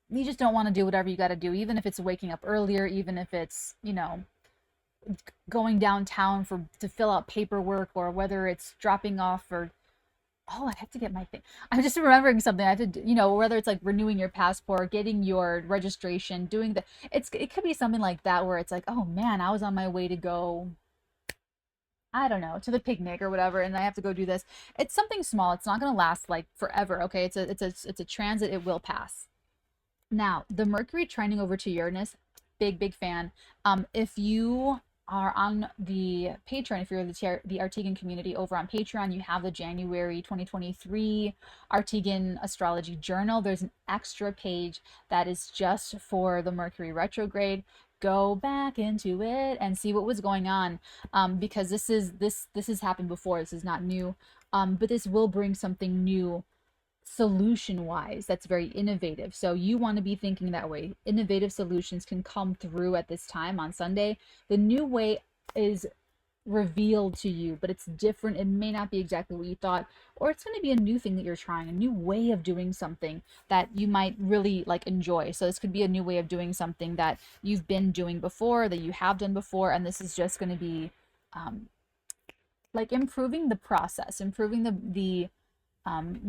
you just don't want to do whatever you got to do, even if it's waking up earlier, even if it's, you know, going downtown to fill out paperwork, or whether it's dropping off, or oh, I have to get my thing. I'm just remembering something. I have to, you know, whether it's like renewing your passport, getting your registration, doing it could be something like that, where it's like, oh man, I was on my way to go, I don't know, to the picnic or whatever, and I have to go do this. It's something small. It's not going to last like forever. Okay. It's a transit. It will pass. Now, the Mercury trending over to Uranus, big fan. If you are on the Patreon, if you're the Arteagan community over on Patreon, you have the January 2023 Arteagan astrology journal. There's an extra page that is just for the Mercury retrograde. Go back into it and see what was going on, because this has happened before. This is not new, but this will bring something new, solution wise that's very innovative. So you want to be thinking that way. Innovative solutions can come through at this time on Sunday. The new way is revealed to you, but it's different. It may not be exactly what you thought, or it's going to be a new thing that you're trying, a new way of doing something that you might really like enjoy. So this could be a new way of doing something that you've been doing before, that you have done before, and this is just going to be like improving the process, improving the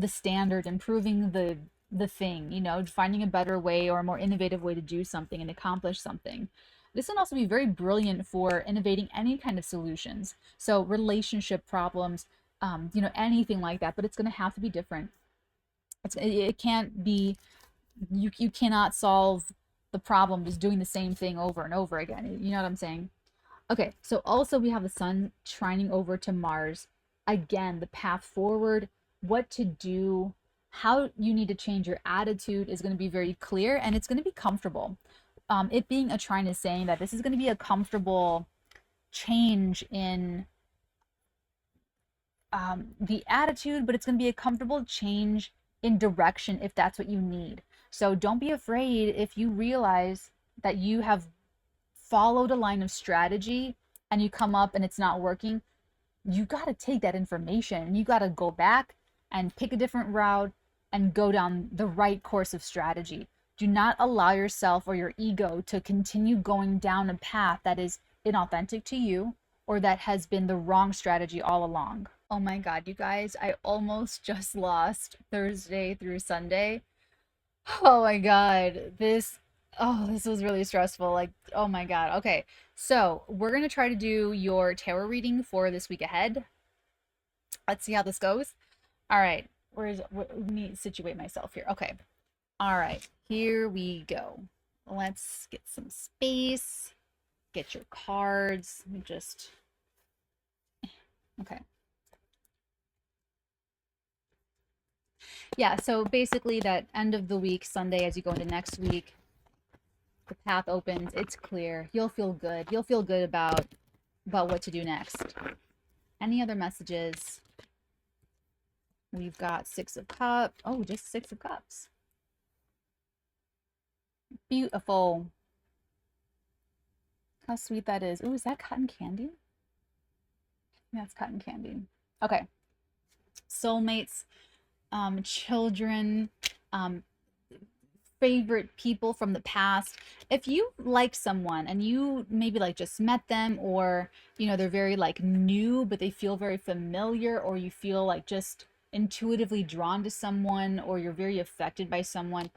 standard, improving the thing, you know, finding a better way or a more innovative way to do something and accomplish something. This can also be very brilliant for innovating any kind of solutions. So relationship problems, you know, anything like that, but it's going to have to be different. It can't be, you cannot solve the problem just doing the same thing over and over again. You know what I'm saying? Okay, so also we have the sun trining over to Mars. Again, the path forward, what to do, how you need to change your attitude is going to be very clear, and it's going to be comfortable. It being a trine is saying that this is going to be a comfortable change in the attitude, but it's going to be a comfortable change in direction if that's what you need. So don't be afraid if you realize that you have followed a line of strategy and you come up and it's not working. You got to take that information and you got to go back and pick a different route and go down the right course of strategy. Do not allow yourself or your ego to continue going down a path that is inauthentic to you or that has been the wrong strategy all along. Oh my God, you guys, I almost just lost Thursday through Sunday. Oh my God, this was really stressful. Like, oh my God. Okay, so we're gonna try to do your tarot reading for this week ahead. Let's see how this goes. All right, let me situate myself here. Okay. All right, here we go. Let's get some space. Get your cards. Let me just, okay. Yeah, so basically that end of the week, Sunday, as you go into next week, the path opens, it's clear. You'll feel good. You'll feel good about what to do next. Any other messages? We've got Six of Cups. Oh, just Six of Cups. Beautiful. How sweet that is. Oh, is that cotton candy? Yeah, it's cotton candy. Okay. Soulmates, children, favorite people from the past. If you like someone and you maybe like just met them, or you know they're very like new but they feel very familiar, or you feel like just intuitively drawn to someone, or you're very affected by someone,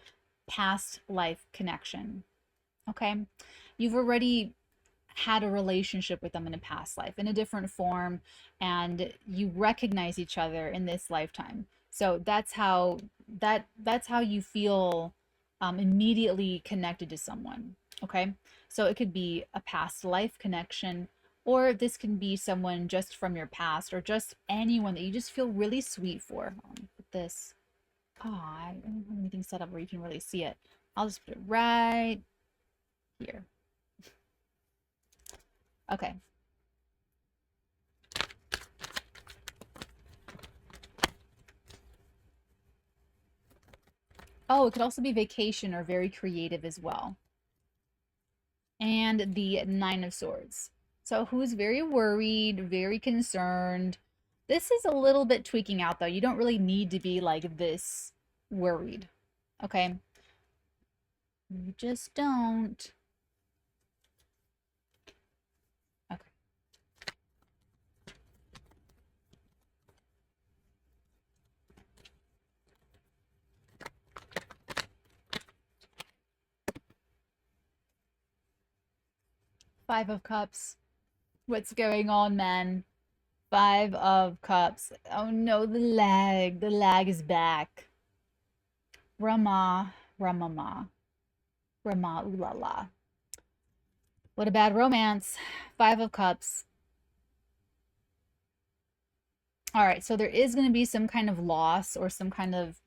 past life connection. Okay, you've already had a relationship with them in a past life in a different form, and you recognize each other in this lifetime. So that's how you feel immediately connected to someone. Okay, so it could be a past life connection, or this can be someone just from your past, or just anyone that you just feel really sweet for. Put this, I don't have anything set up where you can really see it. I'll just put it right here. Okay. Oh, it could also be vacation or very creative as well. And the Nine of Swords. So who's very worried, very concerned. This is a little bit tweaking out though. You don't really need to be like this worried. Okay? You just don't. Okay. Five of Cups. What's going on, man? Five of Cups. Oh no, the lag. The lag is back. Rama, Ramama. Rama, ooh la la. What a bad romance. Five of Cups. All right, so there is going to be some kind of loss or some kind of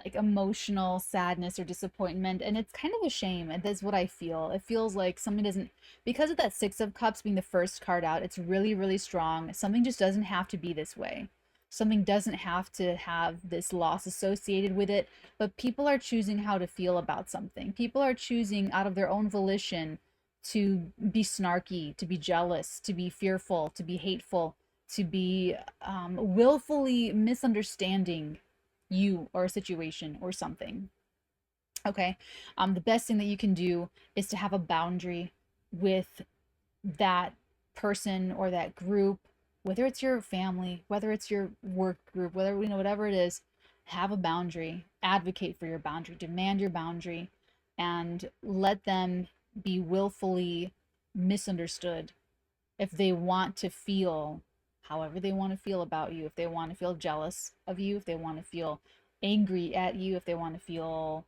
like emotional sadness or disappointment, and it's kind of a shame. And that's what I feel. It feels like something doesn't, because of that Six of Cups being the first card out, it's really, really strong. Something just doesn't have to be this way. Something doesn't have to have this loss associated with it, but people are choosing how to feel about something. People are choosing out of their own volition to be snarky, to be jealous, to be fearful, to be hateful, to be willfully misunderstanding you or a situation or something. Okay. The best thing that you can do is to have a boundary with that person or that group, whether it's your family, whether it's your work group, whether, whatever it is. Have a boundary, advocate for your boundary, demand your boundary, and let them be willfully misunderstood. If they want to feel however they want to feel about you, if they want to feel jealous of you, if they want to feel angry at you, if they want to feel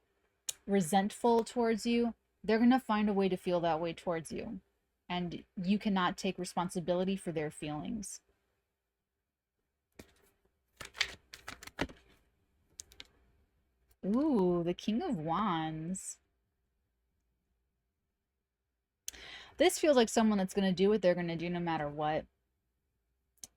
resentful towards you, they're going to find a way to feel that way towards you. And you cannot take responsibility for their feelings. Ooh, the King of Wands. This feels like someone that's going to do what they're going to do no matter what.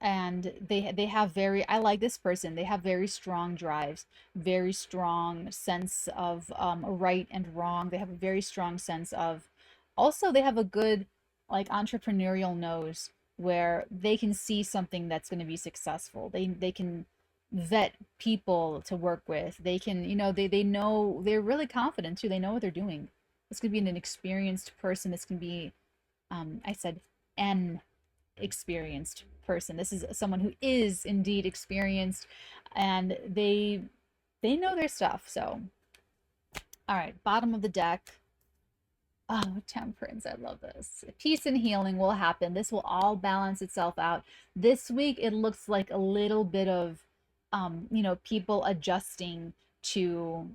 And they have very, I like this person, they have very strong drives, very strong sense of right and wrong. They have a very strong sense of, also they have a good like entrepreneurial nose where they can see something that's going to be successful. They can vet people to work with. They can, they know, they're really confident too. They know what they're doing. This could be an experienced person. This can be I said an experienced person. This is someone who is indeed experienced, and they know their stuff. So, all right, bottom of the deck. Oh, Temperance, I love this. Peace and healing will happen. This will all balance itself out. This week, it looks like a little bit of, people adjusting to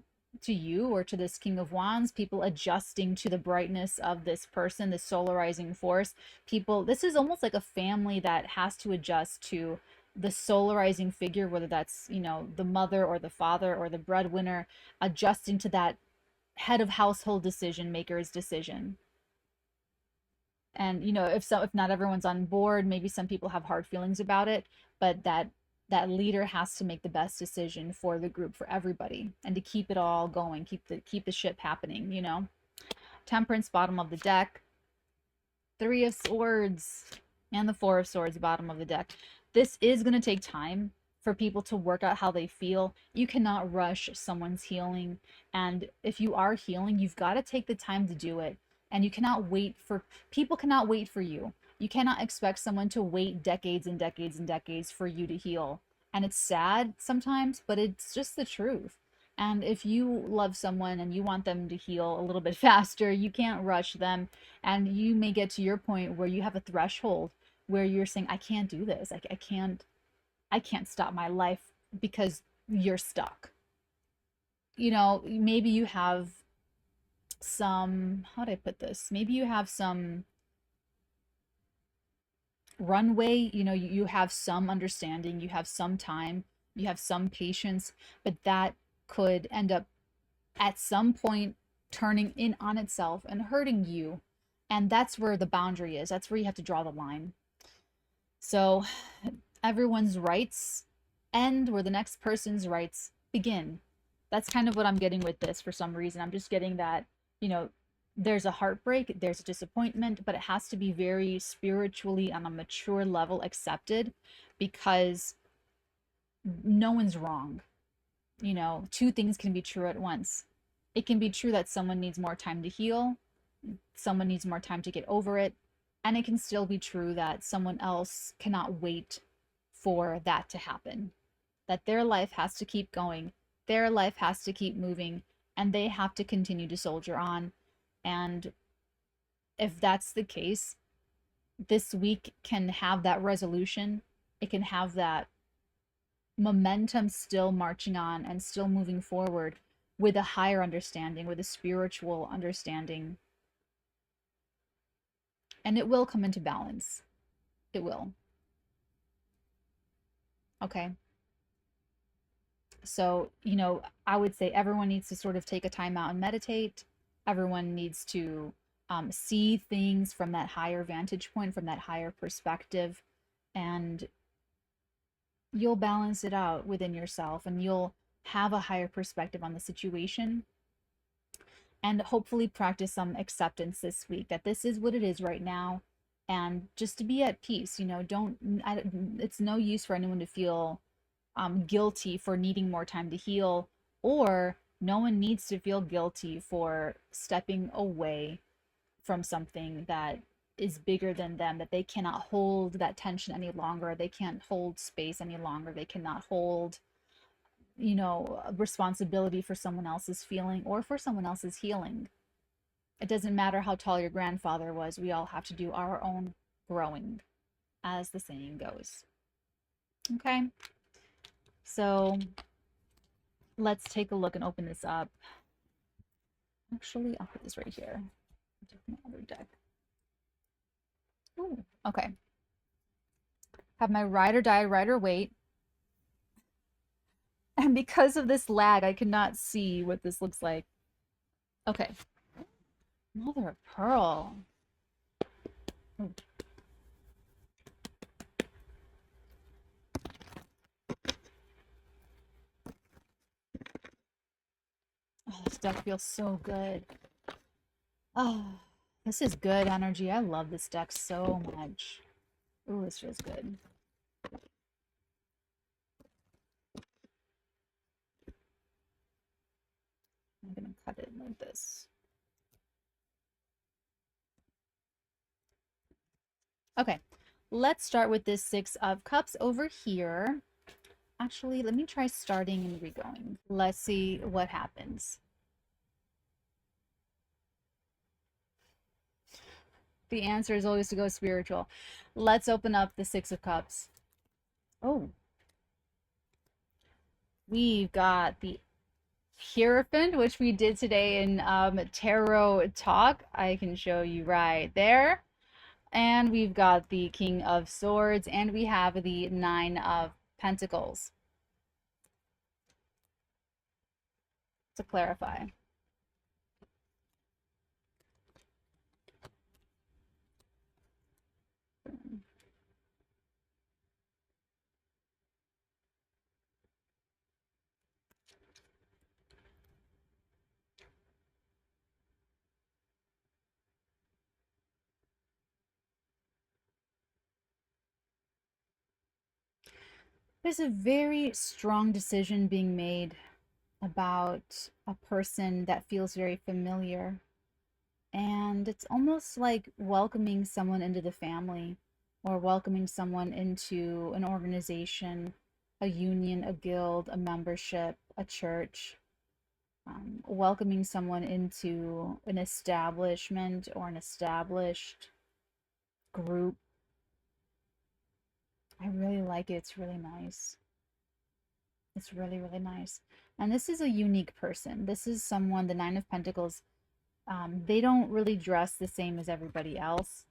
you or to this King of Wands, people adjusting to the brightness of this person, this solarizing force. People, this is almost like a family that has to adjust to the solarizing figure, whether that's, the mother or the father or the breadwinner, adjusting to that head of household decision maker's decision. And if not everyone's on board, maybe some people have hard feelings about it, but that leader has to make the best decision for the group, for everybody, and to keep it all going, keep the ship happening. Temperance, bottom of the deck. Three of Swords and the Four of Swords, bottom of the deck. This is going to take time for people to work out how they feel. You cannot rush someone's healing. And if you are healing, you've got to take the time to do it. And you cannot wait for, people cannot wait for you. You cannot expect someone to wait decades and decades and decades for you to heal. And it's sad sometimes, but it's just the truth. And if you love someone and you want them to heal a little bit faster, you can't rush them. And you may get to your point where you have a threshold where you're saying, I can't do this. I can't stop my life because you're stuck. Maybe you have some, how do I put this? Maybe you have some runway, you have some understanding, you have some time, you have some patience, but that could end up at some point turning in on itself and hurting you. And that's where the boundary is. That's where you have to draw the line. So everyone's rights end where the next person's rights begin. That's kind of what I'm getting with this for some reason. I'm just getting that, there's a heartbreak, there's a disappointment, but it has to be very spiritually on a mature level accepted, because no one's wrong. Two things can be true at once. It can be true that someone needs more time to heal, someone needs more time to get over it, and it can still be true that someone else cannot wait for that to happen. That their life has to keep going, their life has to keep moving, and they have to continue to soldier on. And if that's the case, this week can have that resolution. It can have that momentum still marching on and still moving forward with a higher understanding, with a spiritual understanding. And it will come into balance. It will. Okay. So, I would say everyone needs to sort of take a time out and meditate. Everyone needs to see things from that higher vantage point, from that higher perspective. And you'll balance it out within yourself and you'll have a higher perspective on the situation, and hopefully practice some acceptance this week that this is what it is right now, and just to be at peace. Don't it's no use for anyone to feel guilty for needing more time to heal, or no one needs to feel guilty for stepping away from something that is bigger than them, that they cannot hold that tension any longer, they can't hold space any longer, they cannot hold responsibility for someone else's feeling or for someone else's healing. It doesn't matter how tall your grandfather was, we all have to do our own growing, as the saying goes. Okay, so let's take a look and open this up. Actually, I'll put this right here. I'll take my other deck. Ooh, okay. Have my ride or die, Rider Waite. And because of this lag, I cannot see what this looks like. Okay. Mother of pearl. Ooh. Oh, this deck feels so good. Oh, this is good energy. I love this deck so much. Ooh, this feels good. I'm gonna cut it like this. Okay, let's start with this Six of Cups over here. Actually, let me try starting and re-going. Let's see what happens. The answer is always to go spiritual. Let's open up the Six of Cups. Oh. We've got the Hierophant, which we did today in Tarot Talk. I can show you right there. And we've got the King of Swords, and we have the Nine of Pentacles. To clarify. There's a very strong decision being made about a person that feels very familiar. And it's almost like welcoming someone into the family, or welcoming someone into an organization, a union, a guild, a membership, a church, welcoming someone into an establishment or an established group. I really like it. It's really nice. It's really, really nice. And this is a unique person. This is someone, the Nine of Pentacles, they don't really dress the same as everybody else.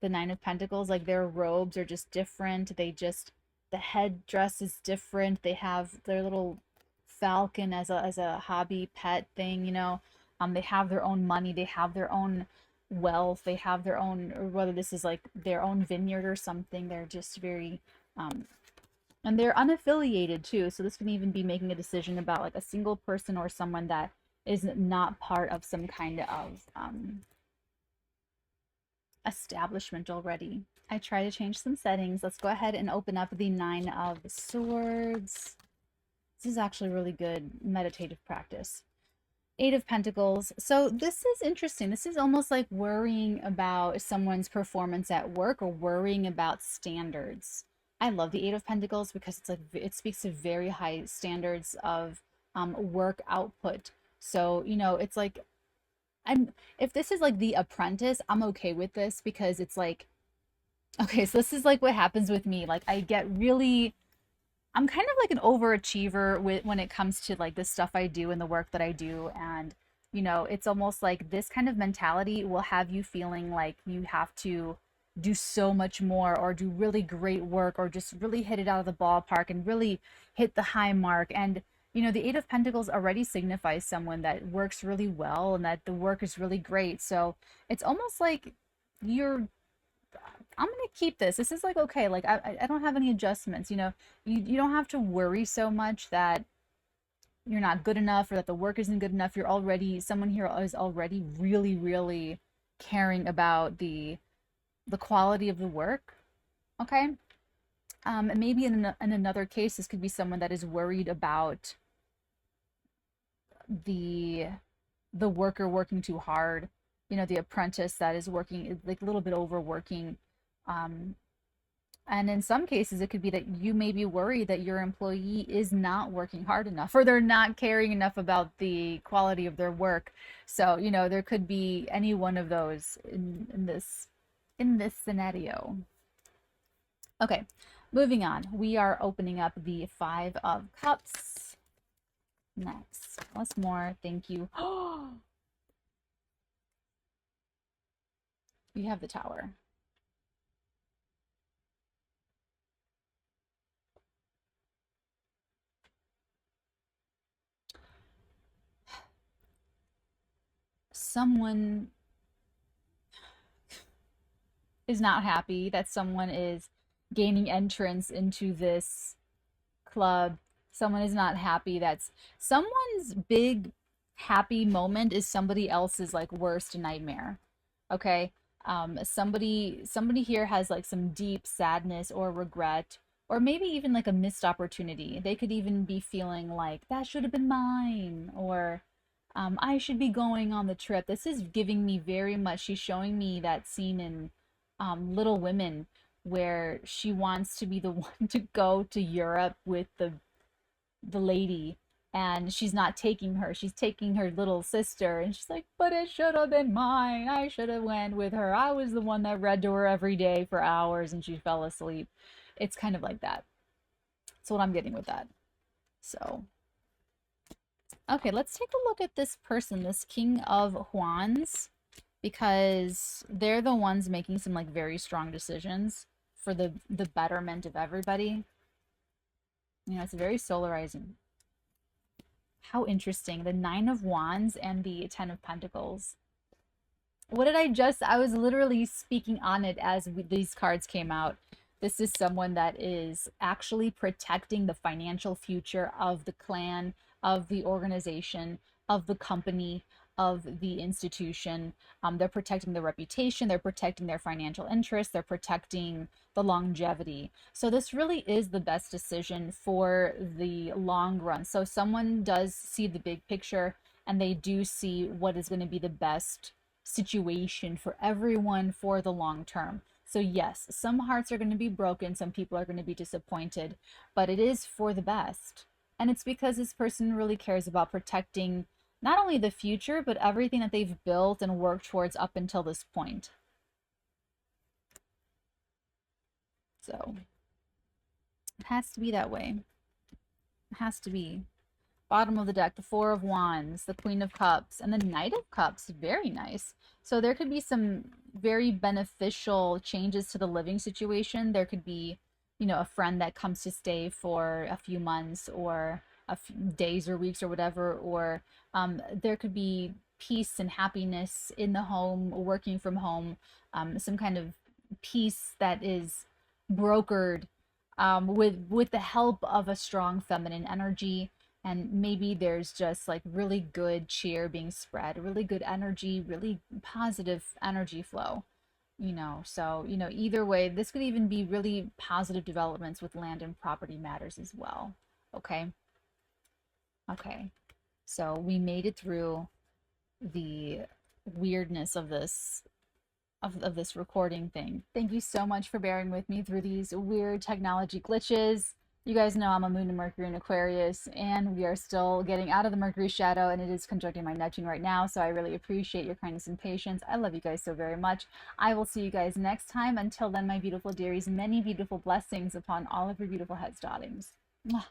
The Nine of Pentacles, like their robes are just different. The headdress is different. They have their little falcon as a hobby pet thing, They have their own money. They have their own wealth. They have their own, or whether this is like their own vineyard or something. They're just very, and they're unaffiliated too. So this can even be making a decision about like a single person or someone that is not part of some kind of establishment already. I try to change some settings. Let's go ahead and open up the Nine of Swords. This is actually really good meditative practice. Eight of Pentacles. So this is interesting. This is almost like worrying about someone's performance at work, or worrying about standards. I love the Eight of Pentacles because it's like it speaks to very high standards of work output. So, it's like if this is like The Apprentice, I'm okay with this, because it's like, okay, so this is like what happens with me. Like I'm kind of like an overachiever when it comes to like the stuff I do and the work that I do. And, it's almost like this kind of mentality will have you feeling like you have to do so much more, or do really great work, or just really hit it out of the ballpark and really hit the high mark. And, the Eight of Pentacles already signifies someone that works really well and that the work is really great. So it's almost like you're I'm gonna keep this. This is like okay, like I don't have any adjustments, you know. You don't have to worry so much that you're not good enough or that the work isn't good enough. You're already someone here is already really, really caring about the quality of the work. Okay. And maybe in another case, this could be someone that is worried about the the worker working too hard, you know, the apprentice that is working like a little bit overworking. Um, and in some cases, it could be that you may be worried that your employee is not working hard enough or they're not caring enough about the quality of their work. So, you know, there could be any one of those in this scenario. Okay, moving on. We are opening up the Five of Cups. Next. What's more? Thank you. You have the Tower. Someone is not happy that someone is gaining entrance into this club. Someone is not happy that's someone's big happy moment is somebody else's like worst nightmare. Okay? Somebody here has like some deep sadness or regret or maybe even like a missed opportunity. They could even be feeling like that should have been mine or I should be going on the trip. This is giving me very much. She's showing me that scene in Little Women where she wants to be the one to go to Europe with the lady and she's not taking her. She's taking her little sister and she's like, "But it should have been mine. I should have went with her. I was the one that read to her every day for hours and she fell asleep." It's kind of like that. That's what I'm getting with that. So, okay, let's take a look at this person, this King of Wands, because they're the ones making some like very strong decisions for the betterment of everybody. You know, it's very solarizing. How interesting. The Nine of Wands and the Ten of Pentacles. What did I was literally speaking on it as these cards came out. This is someone that is actually protecting the financial future of the clan, of the organization, of the company, of the institution. They're protecting their reputation, they're protecting their financial interests, they're protecting the longevity. So this really is the best decision for the long run. So someone does see the big picture and they do see what is going to be the best situation for everyone for the long term. So yes, some hearts are going to be broken, some people are going to be disappointed, but it is for the best. And it's because this person really cares about protecting not only the future, but everything that they've built and worked towards up until this point. So it has to be that way. It has to be. Bottom of the deck, the Four of Wands, the Queen of Cups, and the Knight of Cups. Very nice. So there could be some very beneficial changes to the living situation. There could be, you know, a friend that comes to stay for a few months or a few days or weeks or whatever, or there could be peace and happiness in the home, working from home, some kind of peace that is brokered with the help of a strong feminine energy. And maybe there's just like really good cheer being spread, really good energy, really positive energy flow, you know. So, you know, either way, this could even be really positive developments with land and property matters as well. Okay. Okay. So we made it through the weirdness of this of this recording thing. Thank you so much for bearing with me through these weird technology glitches. You guys know I'm a moon and Mercury in Aquarius, and we are still getting out of the Mercury shadow, and it is conjuncting my Neptune right now, so I really appreciate your kindness and patience. I love you guys so very much. I will see you guys next time. Until then, my beautiful dearies, many beautiful blessings upon all of your beautiful heads, darlings. Mwah.